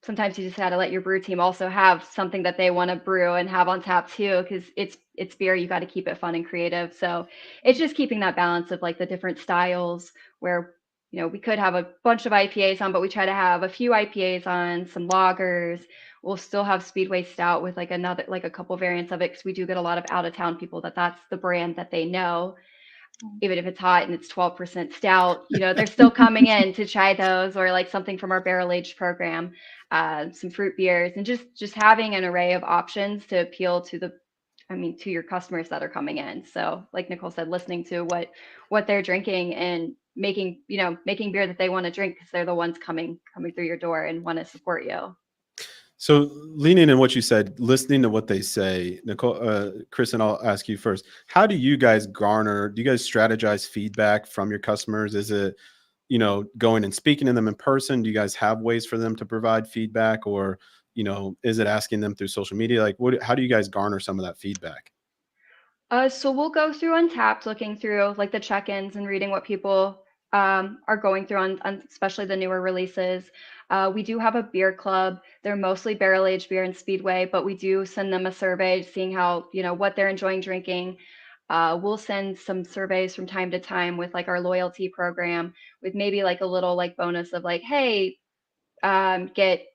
sometimes you just got to let your brew team also have something that they want to brew and have on tap too, because it's beer. You got to keep it fun and creative. So it's just keeping that balance of like the different styles where, we could have a bunch of IPAs on, but we try to have a few IPAs on, some lagers. We'll still have Speedway Stout with like a couple variants of it, because we do get a lot of out of town people that's the brand that they know. Even if it's hot and it's 12% stout, they're still coming in to try those, or like something from our barrel aged program, some fruit beers, and just having an array of options to appeal to to your customers that are coming in. So like Nicole said, listening to what they're drinking and making beer that they want to drink, because they're the ones coming through your door and want to support you. So leaning in what you said, listening to what they say, Nicole, Kristen, I'll ask you first. How do you guys strategize feedback from your customers? Is it, going and speaking to them in person? Do you guys have ways for them to provide feedback, or, is it asking them through social media? Like how do you guys garner some of that feedback? So we'll go through Untapped, looking through like the check-ins and reading what people are going through on especially the newer releases. We do have a beer club. They're mostly barrel-aged beer and Speedway, but we do send them a survey seeing how, what they're enjoying drinking. We'll send some surveys from time to time with like our loyalty program, with maybe like a little like bonus of like, hey, get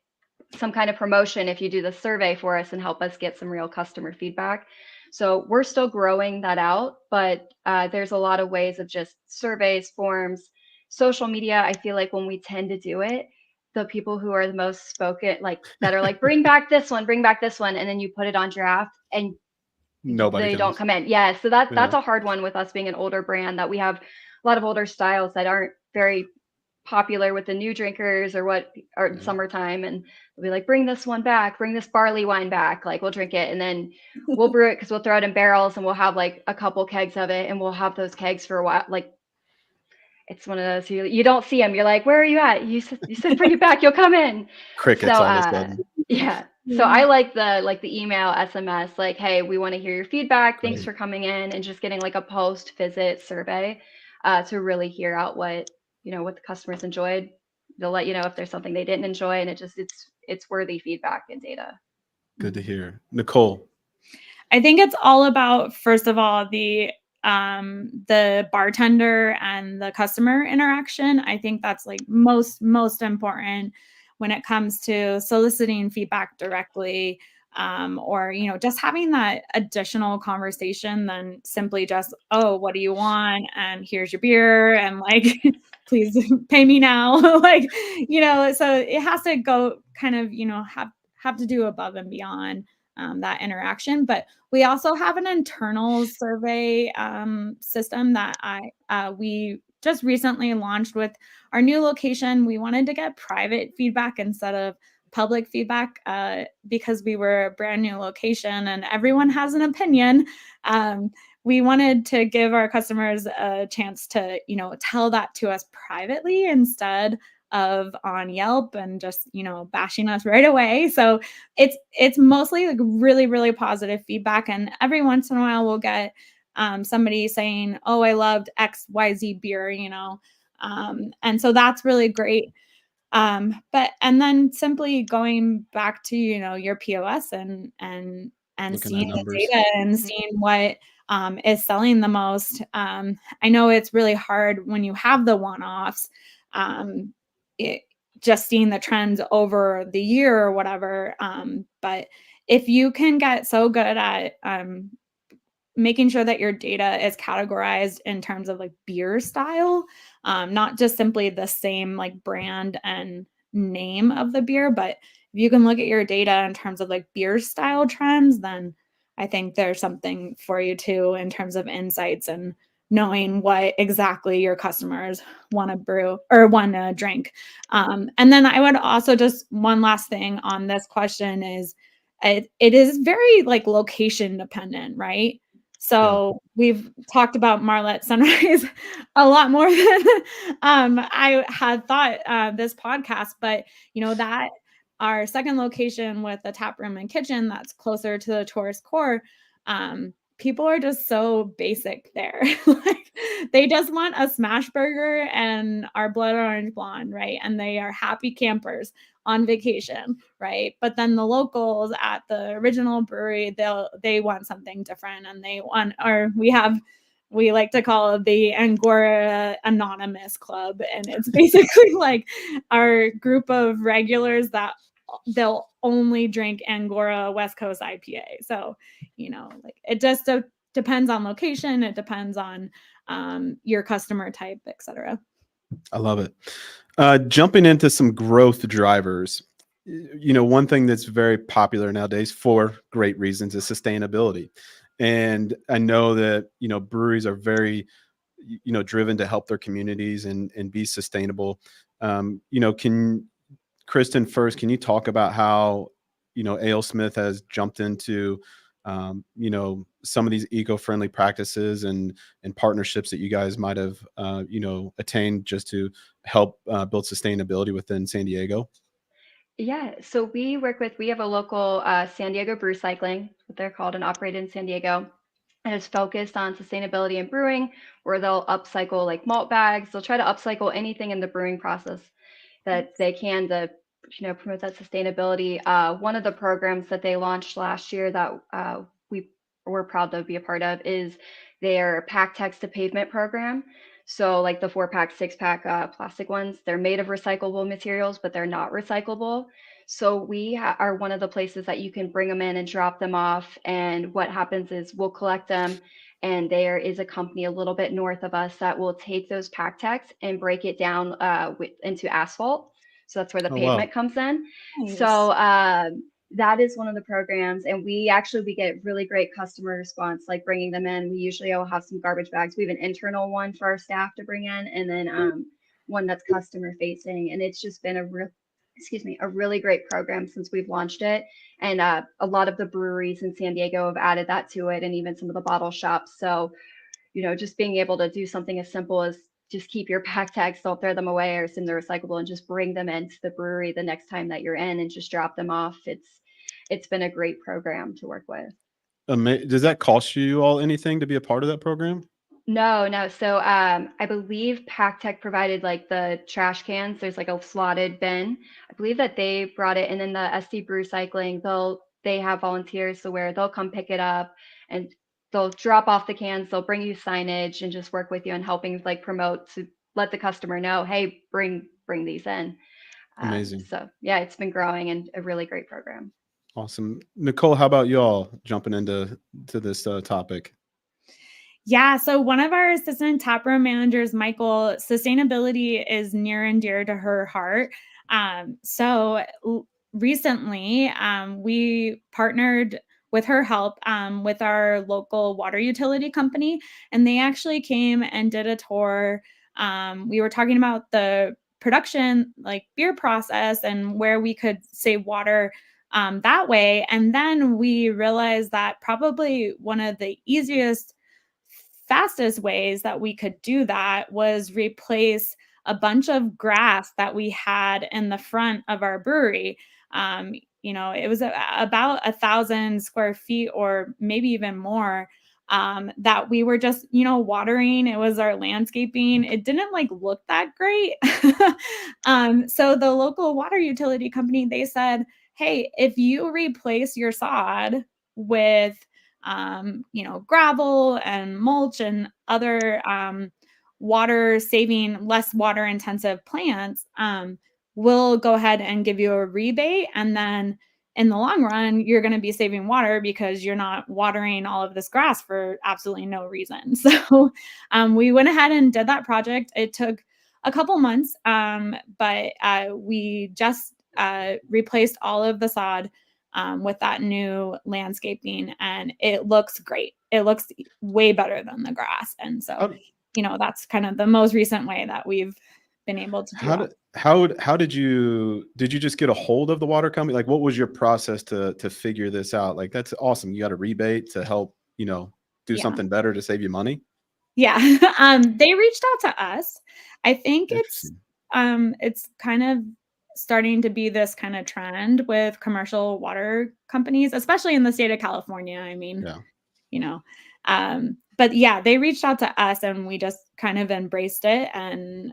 some kind of promotion if you do the survey for us and help us get some real customer feedback. So we're still growing that out, but there's a lot of ways of just surveys, forms, social media. I feel like when we tend to do it, the people who are the most spoken, like that are like, bring back this one, and then you put it on draft and Nobody they comes. don't come in. Yeah, so that's a hard one with us being an older brand, that we have a lot of older styles that aren't very popular with the new drinkers or in summertime, and we'll be like, bring this one back, bring this barley wine back, like we'll drink it, and then we'll brew it because we'll throw it in barrels, and we'll have like a couple kegs of it, and we'll have those kegs for a while. Like, it's one of those, you don't see them, you're like, where are you at? You said bring it back, you'll come in. Crickets So all of a sudden. yeah. So I like the email, SMS, like, hey, we want to hear your feedback. Thanks for coming in, and just getting like a post-visit survey to really hear out what the customers enjoyed. They'll let you know if there's something they didn't enjoy, and it's worthy feedback and data. Good to hear. Nicole. I think it's all about, first of all, the bartender and the customer interaction. I think that's like most important when it comes to soliciting feedback directly, or just having that additional conversation than simply just, oh, what do you want, and here's your beer, and like please pay me now. Like, so it has to go kind of have to do above and beyond that interaction. But we also have an internal survey system that we just recently launched with our new location. We wanted to get private feedback instead of public feedback because we were a brand new location and everyone has an opinion. We wanted to give our customers a chance to, tell that to us privately instead of on Yelp and just, bashing us right away. So it's mostly like really, really positive feedback. And every once in a while we'll get somebody saying, oh, I loved XYZ beer, and so that's really great. And then simply going back to, your POS and seeing the data and seeing what is selling the most. I know it's really hard when you have the one-offs, just seeing the trends over the year or whatever. But if you can get so good at making sure that your data is categorized in terms of like beer style, not just simply the same like brand and name of the beer, but if you can look at your data in terms of like beer style trends, then I think there's something for you too in terms of insights and knowing what exactly your customers want to brew or want to drink. And then I would also just, one last thing on this question is it is very like location dependent, right? So we've talked about Marlette Sunrise a lot more than I had thought this podcast, but that our second location with the tap room and kitchen that's closer to the tourist core, people are just so basic there. Like they just want a smash burger and our blood orange blonde, right? And they are happy campers on vacation, right? But then the locals at the original brewery, they want something different, and they want, or we like to call it the Angora Anonymous Club, and it's basically like our group of regulars that they'll only drink Angora West Coast IPA. So, like it just depends on location. It depends on your customer type, etc. I love it. Jumping into some growth drivers, one thing that's very popular nowadays for great reasons is sustainability. And I know that, breweries are very, driven to help their communities and be sustainable. Kristen, first, can you talk about how, AleSmith has jumped into, some of these eco-friendly practices and partnerships that you guys might have, attained just to help build sustainability within San Diego? Yeah, so we have a local San Diego Brew Cycling, what they're called, and operated in San Diego. And it's focused on sustainability in brewing, where they'll upcycle like malt bags. They'll try to upcycle anything in the brewing process that they can to promote that sustainability. One of the programs that they launched last year that we're proud to be a part of is their pack text to pavement program. So like the 4-pack, 6-pack plastic ones, they're made of recyclable materials, but they're not recyclable. So we are one of the places that you can bring them in and drop them off. And what happens is we'll collect them. And there is a company a little bit north of us that will take those pack techs and break it down into asphalt. So that's where the pavement comes in. Nice. So that is one of the programs. And we get really great customer response, like bringing them in. We usually will have some garbage bags. We have an internal one for our staff to bring in. And then one that's customer facing. And it's just been a really great program since we've launched it. And a lot of the breweries in San Diego have added that to it, and even some of the bottle shops. So, just being able to do something as simple as just keep your pack tags, don't throw them away or send them recyclable, and just bring them into the brewery the next time that you're in and just drop them off. It's been a great program to work with. Does that cost you all anything to be a part of that program? No, no. So I believe PackTech provided like the trash cans. There's like a slotted bin. I believe that they brought it, and then the SD Brew Cycling, they have volunteers so where they'll come pick it up and they'll drop off the cans. They'll bring you signage and just work with you and helping like promote to let the customer know, hey, bring these in. Amazing. So yeah, it's been growing and a really great program. Awesome. Nicole, how about y'all jumping into this topic? Yeah, so one of our assistant taproom managers, Michael, sustainability is near and dear to her heart. Recently, we partnered with her help with our local water utility company, and they actually came and did a tour. We were talking about the production, like beer process, and where we could save water that way. And then we realized that probably one of the fastest ways that we could do that was replace a bunch of grass that we had in the front of our brewery. It was about 1,000 square feet or maybe even more that we were just, watering. It was our landscaping. It didn't like look that great. So the local water utility company, they said, hey, if you replace your sod with gravel and mulch and other water saving, less water intensive plants, we'll go ahead and give you a rebate. And then in the long run, you're going to be saving water because you're not watering all of this grass for absolutely no reason. So we went ahead and did that project. It took a couple months, but we just replaced all of the sod with that new landscaping, and it looks great. It looks way better than the grass. And so, that's kind of the most recent way that we've been able to do it. How did you just get a hold of the water company? Like, what was your process to figure this out? Like, that's awesome. You got a rebate to help, do something better to save you money. Yeah. They reached out to us. I think it's kind of starting to be this kind of trend with commercial water companies, especially in the state of California. I mean, but yeah, they reached out to us and we just kind of embraced it and,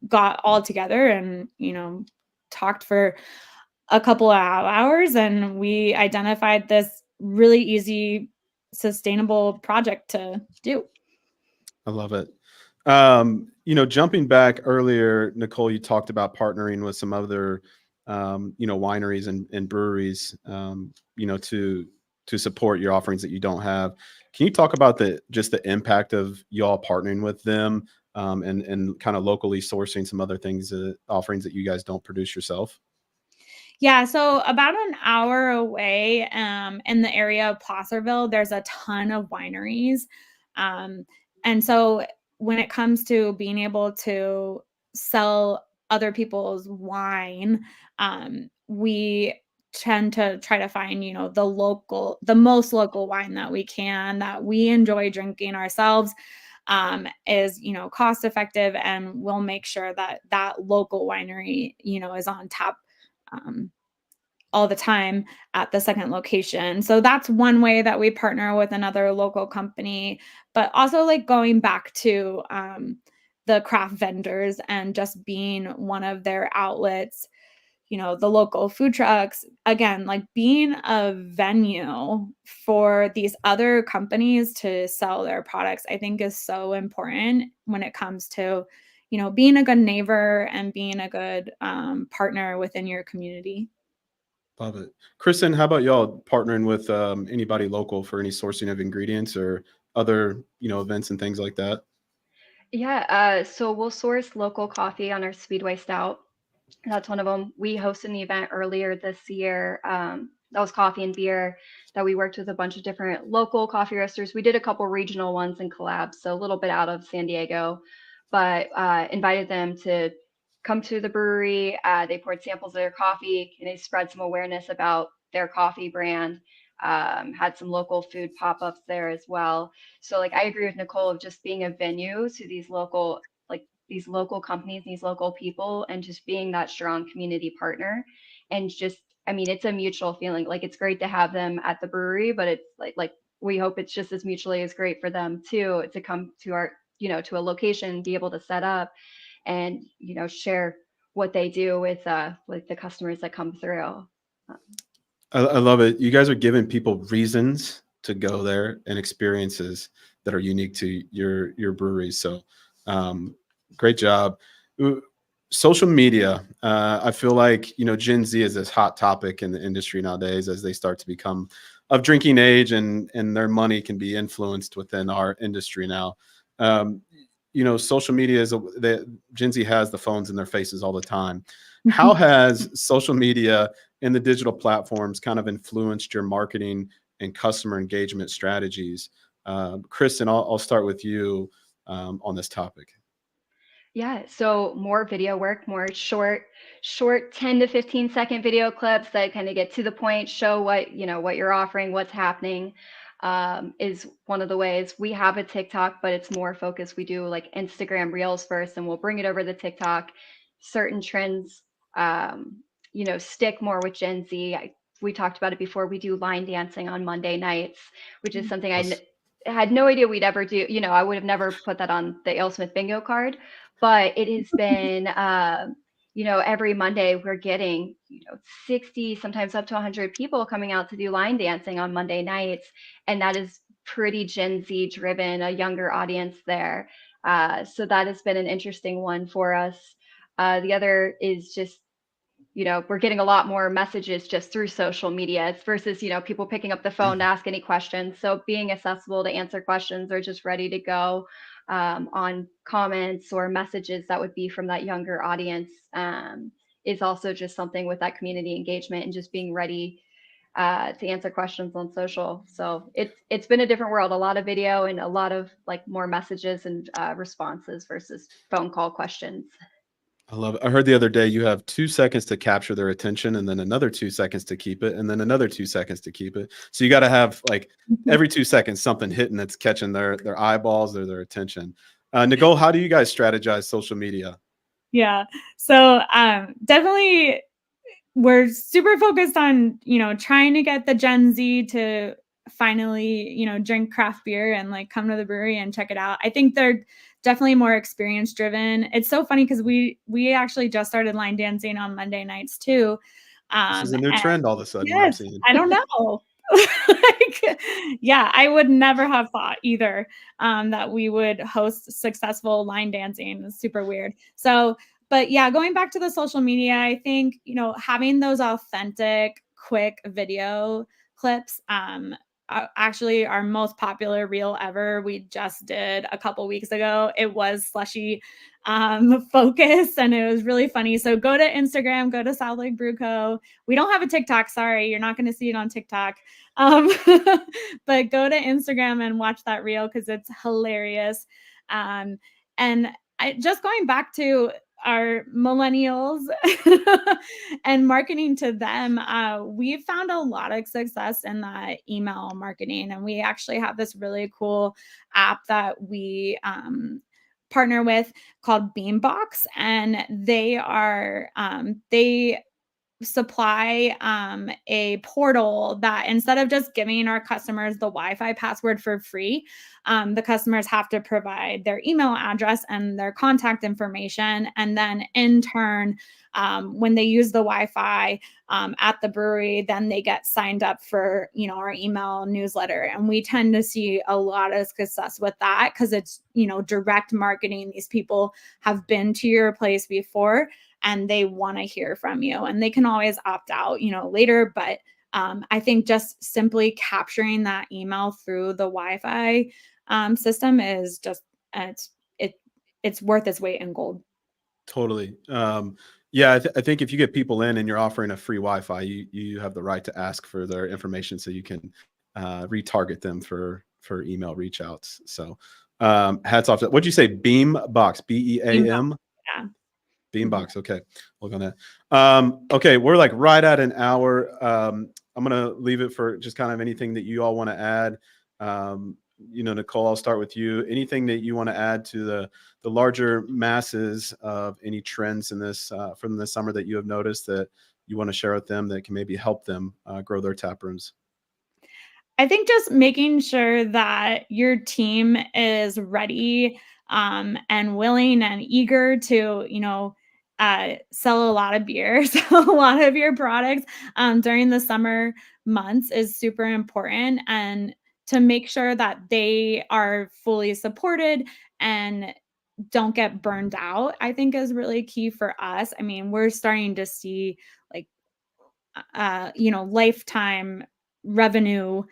got all together and, talked for a couple of hours, and we identified this really easy, sustainable project to do. I love it. Jumping back earlier, Nicole, you talked about partnering with some other, wineries and breweries, to support your offerings that you don't have. Can you talk about the impact of y'all partnering with them, and kind of locally sourcing some other things, offerings that you guys don't produce yourself? Yeah, so about an hour away in the area of Placerville, there's a ton of wineries. And so when it comes to being able to sell other people's wine, we tend to try to find, the most local wine that we can, that we enjoy drinking ourselves, is, cost effective, and we'll make sure that that local winery, is on tap all the time at the second location. So that's one way that we partner with another local company, but also like going back to the craft vendors and just being one of their outlets, the local food trucks, again, like being a venue for these other companies to sell their products, I think is so important when it comes to, being a good neighbor and being a good partner within your community. Love it. Kristen, how about y'all partnering with anybody local for any sourcing of ingredients or other, events and things like that? Yeah, so we'll source local coffee on our Speedway Stout. That's one of them. We hosted an event earlier this year. That was coffee and beer that we worked with a bunch of different local coffee roasters. We did a couple regional ones and collabs, so a little bit out of San Diego. but invited them to come to the brewery. They poured samples of their coffee and they spread some awareness about their coffee brand. Had some local food pop-ups there as well. So like I agree with Nicole of just being a venue to these local companies, these local people, and just being that strong community partner. And just, I mean, it's a mutual feeling. Like it's great to have them at the brewery, but it's like we hope it's just as mutually as great for them too to come to our, to a location, be able to set up and, share what they do with the customers that come through. I love it. You guys are giving people reasons to go there and experiences that are unique to your breweries. So great job. Social media. I feel like, Gen Z is this hot topic in the industry nowadays as they start to become of drinking age and their money can be influenced within our industry now. Social media Gen Z has the phones in their faces all the time. How has social media and the digital platforms kind of influenced your marketing and customer engagement strategies? Kristen, I'll start with you on this topic. Yeah, so more video work, more short 10 to 15-second video clips that kind of get to the point, show what you're offering, what's happening, is one of the ways. We have a TikTok, but it's more focused. We do like Instagram Reels first, and we'll bring it over to TikTok. Certain trends, stick more with Gen Z. We talked about it before. We do line dancing on Monday nights, which is something I had no idea we'd ever do. I would have never put that on the AleSmith bingo card. But it has been, every Monday we're getting, 60, sometimes up to 100 people coming out to do line dancing on Monday nights. And that is pretty Gen Z driven, a younger audience there. So that has been an interesting one for us. The other is just, we're getting a lot more messages just through social media versus, people picking up the phone to ask any questions. So being accessible to answer questions or just ready to go on comments or messages that would be from that younger audience is also just something with that community engagement and just being ready to answer questions on social. So it's been a different world, a lot of video and a lot of like more messages and responses versus phone call questions. I love it. I heard the other day you have 2 seconds to capture their attention and then another 2 seconds to keep it and then another 2 seconds to keep it. So you got to have like every 2 seconds something hitting that's catching their eyeballs or their attention. Nicole, how do you guys strategize social media? Yeah. So definitely we're super focused on, trying to get the Gen Z to finally, drink craft beer and like come to the brewery and check it out. I think they're definitely more experience driven. It's so funny because we actually just started line dancing on Monday nights too. This is a new trend all of a sudden. Yes, I'm seeing. I don't know. Yeah, I would never have thought either that we would host successful line dancing. It's super weird. So, but yeah, going back to the social media, I think, having those authentic, quick video clips, actually our most popular reel ever we just did a couple weeks ago. It was slushy focus and it was really funny. So go to Instagram, go to South Lake Brew Co. We don't have a TikTok. Sorry, you're not going to see it on TikTok. But go to Instagram and watch that reel because it's hilarious. And just going back to our millennials and marketing to them, we've found a lot of success in that email marketing. And we actually have this really cool app that we partner with called Beambox. And they are, they supply a portal that instead of just giving our customers the Wi-Fi password for free, the customers have to provide their email address and their contact information. And then in turn, when they use the Wi-Fi at the brewery, then they get signed up for, our email newsletter. And we tend to see a lot of success with that because it's, direct marketing. These people have been to your place before and they want to hear from you, and they can always opt out, later. But I think just simply capturing that email through the Wi-Fi system is just, it's worth its weight in gold. Totally. Yeah, I think if you get people in and you're offering a free Wi-Fi, you have the right to ask for their information so you can retarget them for email reach outs. So Hats off to, what'd you say? Beam Box, BEAM? Yeah. Beam Box. Okay. Look on that. Okay. We're like right at an hour. I'm going to leave it for just kind of anything that you all want to add. Nicole, I'll start with you. Anything that you want to add to the larger masses of any trends in this from this summer that you have noticed that you want to share with them that can maybe help them grow their tap rooms? I think just making sure that your team is ready and willing and eager to, sell a lot of beer, sell a lot of your products during the summer months is super important. And to make sure that they are fully supported and don't get burned out, I think is really key for us. I mean, we're starting to see like lifetime revenue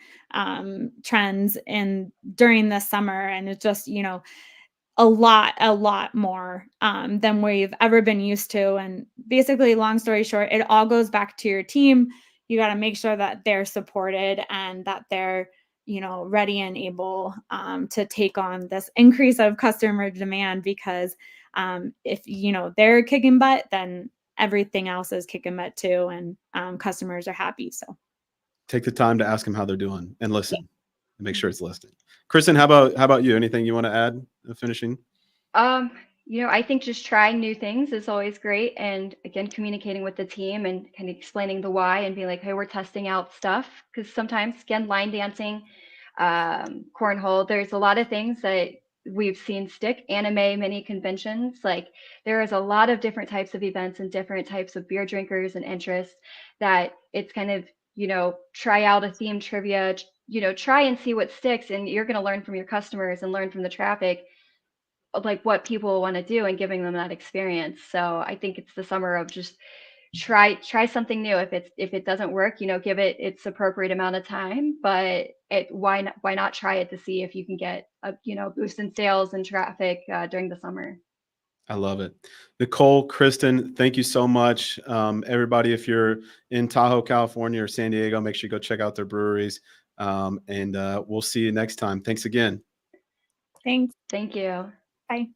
trends in during the summer, and it's just a lot more than we've ever been used to. And basically, long story short, it all goes back to your team. You got to make sure that they're supported and that they're ready and able to take on this increase of customer demand, because if they're kicking butt, then everything else is kicking butt too, and customers are happy. So Take the time to ask them how they're doing and listen and make sure it's listed. Kristen, how about you? Anything you want to add finishing? I think just trying new things is always great. And again, communicating with the team and kind of explaining the why and being like, hey, we're testing out stuff. Because sometimes, again, line dancing, cornhole, there's a lot of things that we've seen stick. Anime, mini conventions, like there is a lot of different types of events and different types of beer drinkers and interests that it's kind of, try out a theme trivia, try and see what sticks. And you're going to learn from your customers and learn from the traffic like what people want to do and giving them that experience. So I think it's the summer of just try something new. If it doesn't work, give it its appropriate amount of time, but why not try it to see if you can get a boost in sales and traffic during the summer. I love it. Nicole, Kristen, thank you so much. Everybody, if you're in Tahoe, California or San Diego, make sure you go check out their breweries. And we'll see you next time. Thanks again. thanks. Thank you. Bye.